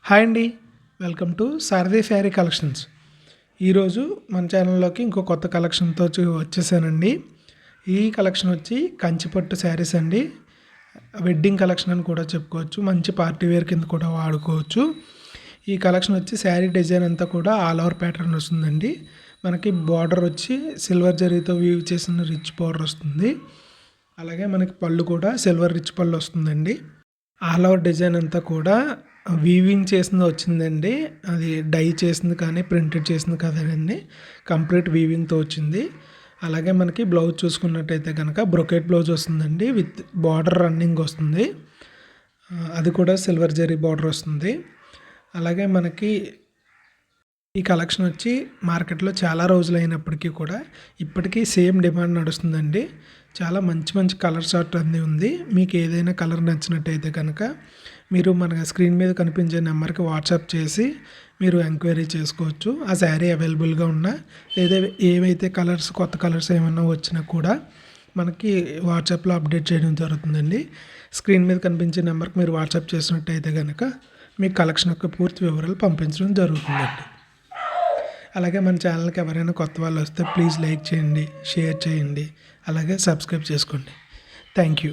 Hi అండి. Welcome to Sarathi sari collections. ఈరోజు మన ఛానల్లోకి ఇంకో కొత్త కలెక్షన్తో వచ్చేసానండి. ఈ కలెక్షన్ వచ్చి కంచిపట్టు శారీస్ అండి. వెడ్డింగ్ కలెక్షన్ అని కూడా చెప్పుకోవచ్చు. మంచి పార్టీ వేర్ కింద కూడా వాడుకోవచ్చు. ఈ కలెక్షన్ వచ్చి శారీ డిజైన్ అంతా కూడా ఆల్ ఓవర్ ప్యాటర్న్ వస్తుందండి. మనకి బార్డర్ వచ్చి సిల్వర్ జరీతో వీవ్ చేసిన రిచ్ బార్డర్ వస్తుంది. అలాగే మనకి పళ్ళు కూడా సిల్వర్ రిచ్ పళ్ళు వస్తుందండి. ఆల్ ఓవర్ డిజైన్ అంతా కూడా వీవింగ్ చేసింది వచ్చిందండి. అది డై చేసింది కానీ ప్రింటెడ్ చేసింది కాదండి. కంప్లీట్ వీవింగ్తో వచ్చింది. అలాగే మనకి బ్లౌజ్ చూసుకున్నట్టయితే కనుక బ్రొకెట్ బ్లౌజ్ వస్తుందండి. విత్ బార్డర్ రన్నింగ్ వస్తుంది. అది కూడా సిల్వర్ జరీ బార్డర్ వస్తుంది. అలాగే మనకి ఈ కలెక్షన్ వచ్చి మార్కెట్లో చాలా రోజులు అయినప్పటికీ కూడా ఇప్పటికీ సేమ్ డిమాండ్ నడుస్తుందండి. చాలా మంచి మంచి కలర్ చార్ట్ అన్నీ ఉంది. మీకు ఏదైనా కలర్ నచ్చినట్టయితే కనుక మీరు మన స్క్రీన్ మీద కనిపించే నెంబర్కి వాట్సాప్ చేసి మీరు ఎంక్వైరీ చేసుకోవచ్చు. ఆ శారీ అవైలబుల్గా ఉన్నా లేదా ఏవైతే కలర్స్ కొత్త కలర్స్ ఏమైనా వచ్చినా కూడా మనకి వాట్సాప్లో అప్డేట్ చేయడం జరుగుతుందండి. స్క్రీన్ మీద కనిపించే నెంబర్కి మీరు వాట్సాప్ చేసినట్టయితే కనుక మీ కలెక్షన్ యొక్క పూర్తి వివరాలు పంపించడం జరుగుతుందండి. అలాగే మన ఛానల్కి ఎవరైనా కొత్త వాళ్ళు వస్తే ప్లీజ్ లైక్ చేయండి, షేర్ చేయండి, అలాగే సబ్స్క్రైబ్ చేసుకోండి. Thank you.